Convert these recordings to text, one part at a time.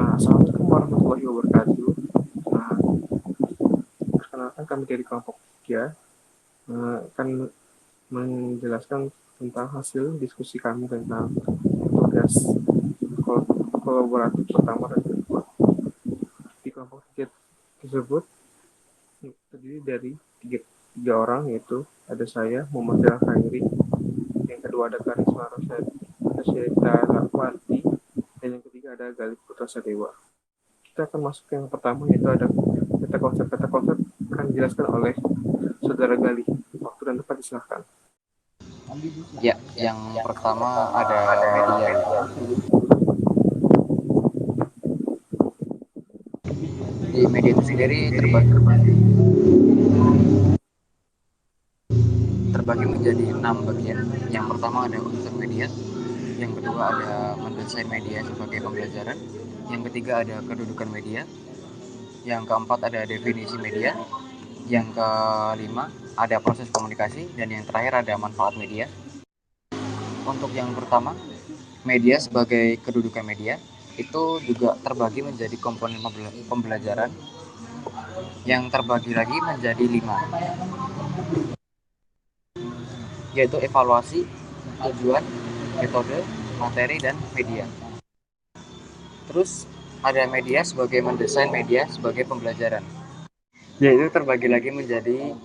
Assalamualaikum warahmatullahi wabarakatuh. Nah, perkenalkan kami dari kelompok 3 akan menjelaskan tentang hasil diskusi kami tentang tugas kolaboratif pertama dan kedua. Di kelompok 3 tersebut terdiri dari tiga orang, yaitu ada saya, Muhammad Zahra Khairi, yang kedua ada Karisma Rosyada Lakwanti, dan yang ketiga ada Galih Putra Sadewa. Kita akan masuk ke yang pertama, yaitu ada kata konsep akan dijelaskan oleh saudara Galih. Waktu dan tempat disilahkan. Ya, yang pertama ada media ya. Di media itu sendiri terbagi menjadi 6 bagian. Yang pertama ada unsur media, yang kedua ada mendesain media sebagai pembelajaran, yang ketiga ada kedudukan media, yang keempat ada definisi media, yang kelima ada proses komunikasi, dan yang terakhir ada manfaat media. Untuk yang pertama, media sebagai kedudukan media itu juga terbagi menjadi komponen pembelajaran yang terbagi lagi menjadi 5, yaitu evaluasi, tujuan, metode, materi, dan media. Terus ada media sebagai mendesain media sebagai pembelajaran, yaitu terbagi lagi menjadi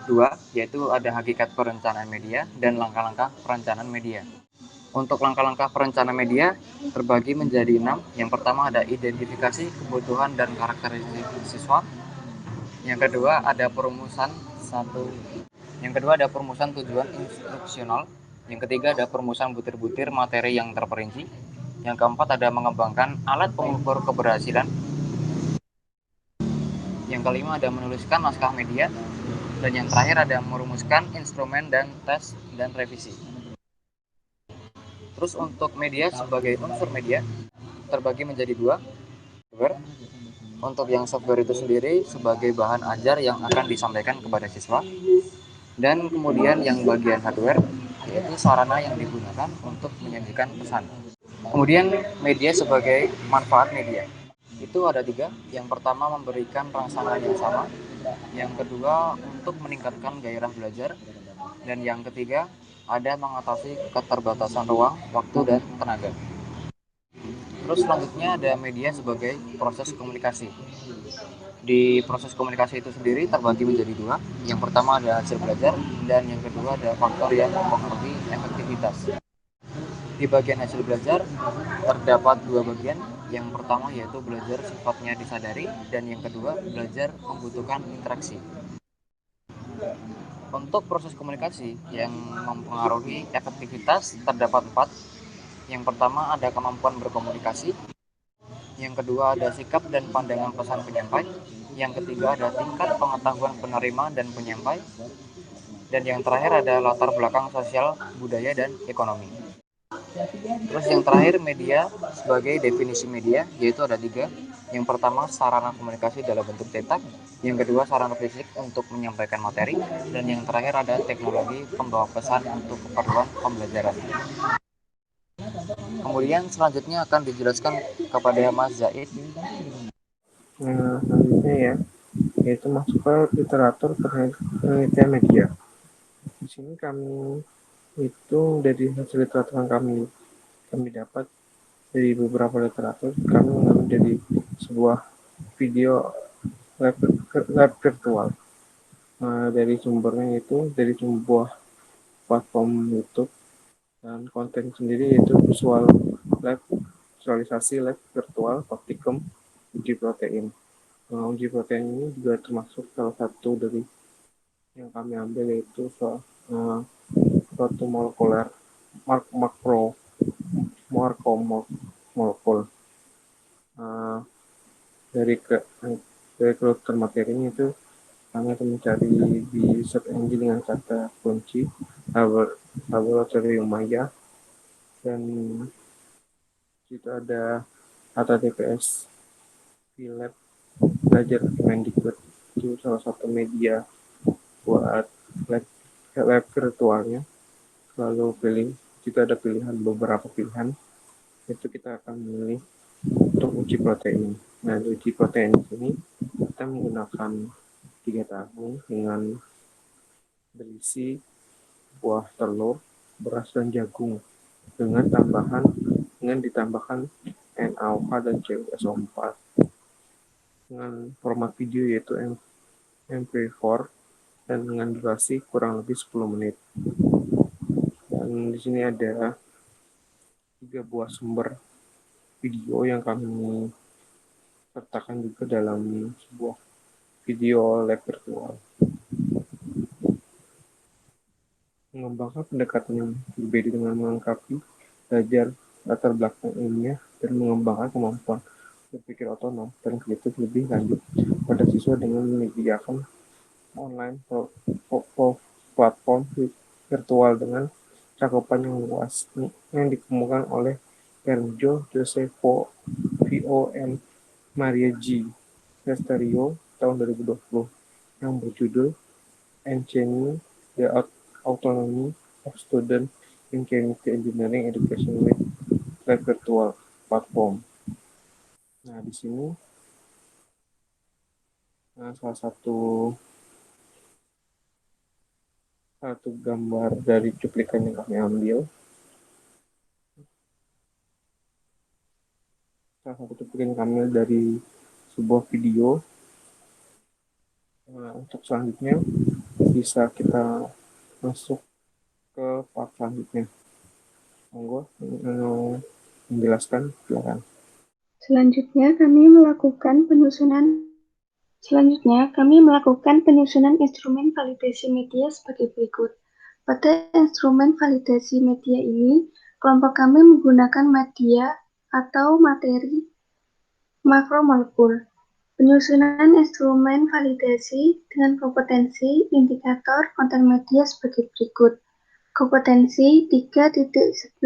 2, yaitu ada hakikat perencanaan media dan langkah-langkah perencanaan media. Untuk langkah-langkah perencanaan media terbagi menjadi 6. Yang pertama ada identifikasi kebutuhan dan karakteristik siswa. Yang kedua ada perumusan tujuan instruksional. Yang ketiga ada perumusan butir-butir materi yang terperinci. Yang keempat ada mengembangkan alat pengukur keberhasilan. Yang kelima ada menuliskan naskah media. Dan yang terakhir ada merumuskan instrumen dan tes dan revisi. Terus untuk media sebagai unsur media terbagi menjadi 2, software. Untuk yang software itu sendiri sebagai bahan ajar yang akan disampaikan kepada siswa. Dan kemudian yang bagian hardware yaitu sarana yang digunakan untuk menyajikan pesan. Kemudian media sebagai manfaat media itu ada 3. Yang pertama memberikan rangsangan yang sama, yang kedua untuk meningkatkan gairah belajar, dan yang ketiga ada mengatasi keterbatasan ruang, waktu, dan tenaga. Terus selanjutnya ada media sebagai proses komunikasi. Di proses komunikasi itu sendiri terbagi menjadi 2. Yang pertama ada hasil belajar, dan yang kedua ada faktor yang mempengaruhi efektivitas. Di bagian hasil belajar terdapat 2 bagian. Yang pertama yaitu belajar sifatnya disadari, dan yang kedua belajar membutuhkan interaksi. Untuk proses komunikasi yang mempengaruhi efektivitas terdapat 4. Yang pertama ada kemampuan berkomunikasi, yang kedua ada sikap dan pandangan pesan penyampai, yang ketiga ada tingkat pengetahuan penerima dan penyampai, dan yang terakhir ada latar belakang sosial, budaya, dan ekonomi. Terus yang terakhir media sebagai definisi media yaitu ada 3. Yang pertama sarana komunikasi dalam bentuk cetak, yang kedua sarana fisik untuk menyampaikan materi, dan yang terakhir ada teknologi pembawa pesan untuk keperluan pembelajaran. Kemudian selanjutnya akan dijelaskan kepada Mas Zaid. Selanjutnya ya, yaitu masuk ke literatur penelitian media. Di sini kami itu dari hasil literatur yang kami dapat dari beberapa literatur, kami mengambil dari sebuah video lab virtual. Dari sumbernya itu dari sebuah platform YouTube, dan konten sendiri yaitu visualisasi lab virtual praktikum uji protein. Uji protein ini juga termasuk salah satu dari yang kami ambil, yaitu suatu makro molekul. Dari kelulusan materinya itu kami akan mencari di search engine dengan kata kunci laboratorium Maya, dan itu ada https Lab belajar Kemendikbud. Itu salah satu media buat lab virtualnya. Lalu pilih, jika ada beberapa pilihan, itu kita akan memilih untuk uji protein. Nah, uji protein ini kita menggunakan 3 tabung dengan berisi buah telur, beras dan jagung dengan ditambahkan NaOH dan CuSO4 dengan format video yaitu MP4 dan dengan durasi kurang lebih 10 menit. Dan di sini ada 3 buah sumber video yang kami sertakan juga dalam sebuah video lab virtual. Mengembangkan pendekatan yang berbeda dengan melengkapi belajar latar belakang ilmiah dan mengembangkan kemampuan berpikir otonom dan kreatif lebih lanjut pada siswa dengan menyediakan online platform virtual dengan cakupan yang luas yang dikemukakan oleh Sergio Josefo VOM Maria G. Sesterio tahun 2020 yang berjudul Enchaining the Autonomy of Students in Chemical Engineering Education with Lab Virtual Platform. Nah, di sini salah satu gambar dari cuplikan yang kami ambil. Salah satu cuplikan kami dari sebuah video. Untuk selanjutnya bisa kita masuk ke part selanjutnya. Monggo menjelaskan, silakan. Selanjutnya kami melakukan penyusunan instrumen validasi media sebagai berikut. Pada instrumen validasi media ini, kelompok kami menggunakan media atau materi makromolekul. Penyusunan instrumen validasi dengan kompetensi indikator konten media sebagai berikut. Kompetensi 3.11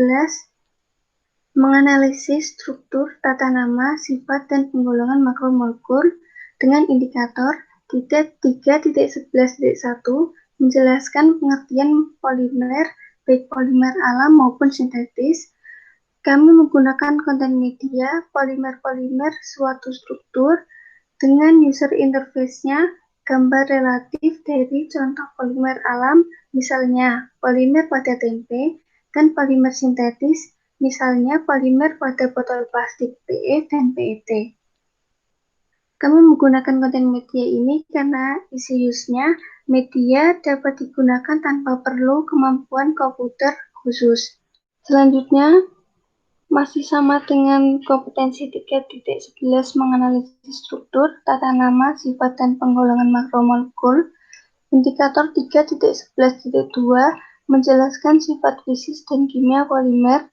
menganalisis struktur, tata nama, sifat, dan penggolongan makromolekul dengan indikator 3.11.1 menjelaskan pengertian polimer, baik polimer alam maupun sintetis. Kami menggunakan konten media polimer-polimer suatu struktur dengan user interface-nya gambar relatif dari contoh polimer alam, misalnya polimer pada tempe, dan polimer sintetis, misalnya polimer pada botol plastik PE dan PET. Kami menggunakan konten media ini karena isi use-nya media dapat digunakan tanpa perlu kemampuan komputer khusus. Selanjutnya, masih sama dengan kompetensi 3.11 menganalisis struktur, tata nama, sifat, dan penggolongan makromolekul. Indikator 3.11.2 menjelaskan sifat fisik dan kimia polimer.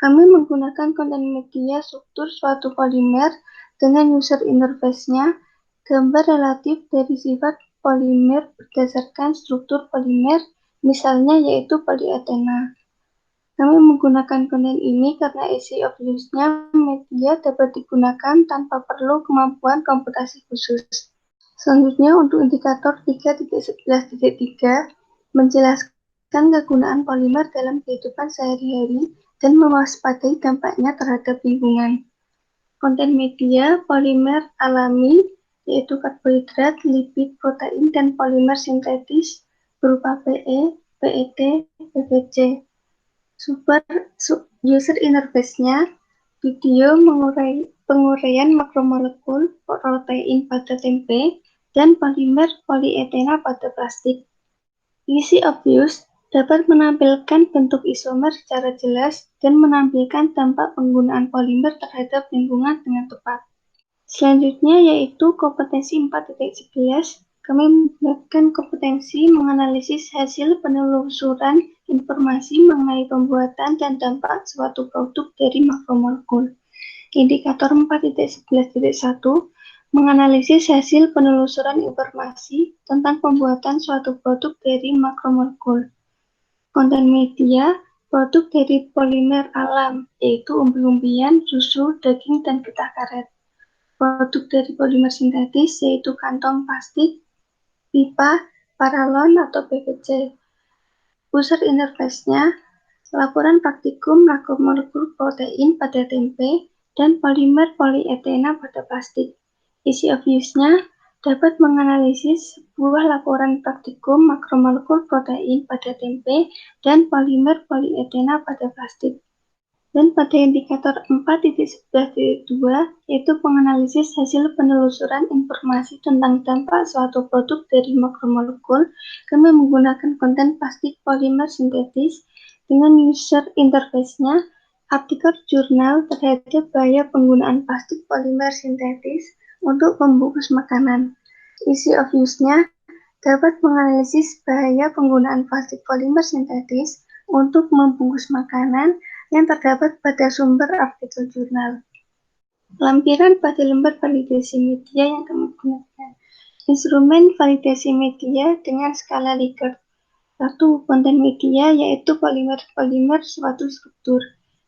Kami menggunakan konten media struktur suatu polimer dengan user interface-nya gambar relatif dari sifat polimer berdasarkan struktur polimer, misalnya yaitu polietena. Kami menggunakan konten ini karena easy of use-nya media dapat digunakan tanpa perlu kemampuan komputasi khusus. Selanjutnya, untuk indikator 3.11.3 menjelaskan kegunaan polimer dalam kehidupan sehari-hari dan mewaspadai dampaknya terhadap lingkungan. Konten media polimer alami yaitu karbohidrat, lipid, protein, dan polimer sintetis berupa PE, PET, PVC. User interface-nya video penguraian makromolekul protein pada tempe dan polimer polietena pada plastik. Easy of use dapat menampilkan bentuk isomer secara jelas dan menampilkan dampak penggunaan polimer terhadap lingkungan dengan tepat. Selanjutnya yaitu kompetensi 4.11. Kami menggunakan kompetensi menganalisis hasil penelusuran informasi mengenai pembuatan dan dampak suatu produk dari makromolekul. Indikator 4.11.1 menganalisis hasil penelusuran informasi tentang pembuatan suatu produk dari makromolekul. Konten media, produk dari polimer alam, yaitu umbi-umbian, susu, daging, dan getah karet. Produk dari polimer sintetis, yaitu kantong plastik, pipa, paralon, atau PVC. User interface-nya, laporan praktikum makromolekul protein pada tempe, dan polimer polietena pada plastik. Easy of use-nya dapat menganalisis sebuah laporan praktikum makromolekul protein pada tempe dan polimer polietena pada plastik. Dan pada indikator 4.11.2, yaitu penganalisis hasil penelusuran informasi tentang dampak suatu produk dari makromolekul, kami menggunakan konten plastik polimer sintetis dengan user interface-nya, artikel jurnal terhadap bahaya penggunaan plastik polimer sintetis untuk membungkus makanan. Easy of use-nya dapat menganalisis bahaya penggunaan plastik polimer sintetis untuk membungkus makanan yang terdapat pada sumber artikel jurnal. Lampiran pada lembar validasi media yang kami gunakan. Instrumen validasi media dengan skala Likert. 1. Konten media yaitu polimer-polimer suatu struktur.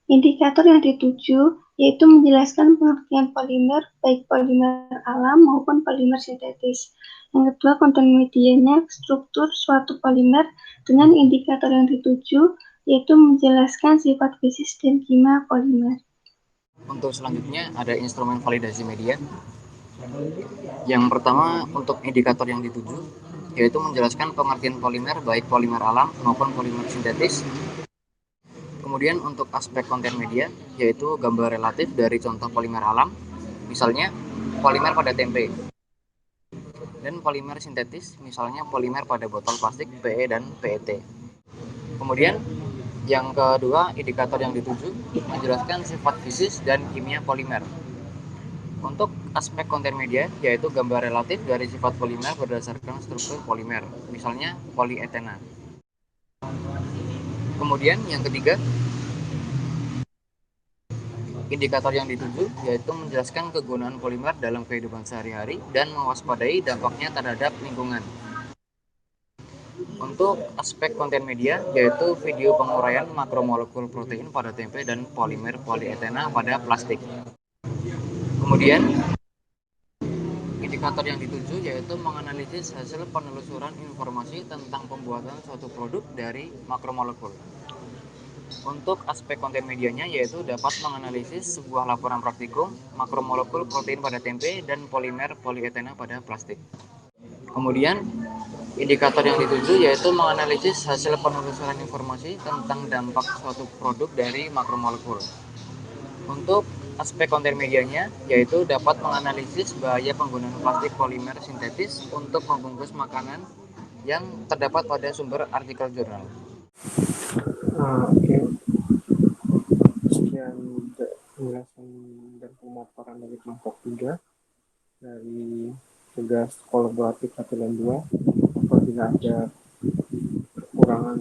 Indikator yang dituju yaitu menjelaskan pengertian polimer, baik polimer alam maupun polimer sintetis. Yang kedua, konten medianya struktur suatu polimer dengan indikator yang dituju yaitu menjelaskan sifat fisik dan kimia polimer. Untuk selanjutnya ada instrumen validasi media. Yang pertama untuk indikator yang dituju yaitu menjelaskan pengertian polimer baik polimer alam maupun polimer sintetis. Kemudian untuk aspek konten media yaitu gambar relatif dari contoh polimer alam, misalnya polimer pada tempe, dan polimer sintetis misalnya polimer pada botol plastik PE dan PET. Kemudian yang kedua, indikator yang dituju menjelaskan sifat fisik dan kimia polimer. Untuk aspek konten media yaitu gambar relatif dari sifat polimer berdasarkan struktur polimer, misalnya polietena. Kemudian yang ketiga, indikator yang dituju yaitu menjelaskan kegunaan polimer dalam kehidupan sehari-hari dan mewaspadai dampaknya terhadap lingkungan. Untuk aspek konten media yaitu video penguraian makromolekul protein pada tempe dan polimer polietena pada plastik. Kemudian indikator yang dituju yaitu menganalisis hasil penelusuran informasi tentang pembuatan suatu produk dari makromolekul. Untuk aspek konten medianya yaitu dapat menganalisis sebuah laporan praktikum makromolekul protein pada tempe dan polimer polietena pada plastik. Kemudian indikator yang dituju yaitu menganalisis hasil penelusuran informasi tentang dampak suatu produk dari makromolekul. Untuk aspek konten medianya yaitu dapat menganalisis bahaya penggunaan plastik polimer sintetis untuk membungkus makanan yang terdapat pada sumber artikel jurnal. Oke. Sekian penjelasan dan pemaparan dari kelompok 3 dari tugas kolaboratif 1 dan 2. Apabila ada kekurangan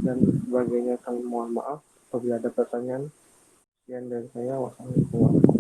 dan sebagainya, kami mohon maaf. Apabila ada pertanyaan, sekian dari saya. Wassalamualaikum warahmatullahi wabarakatuh.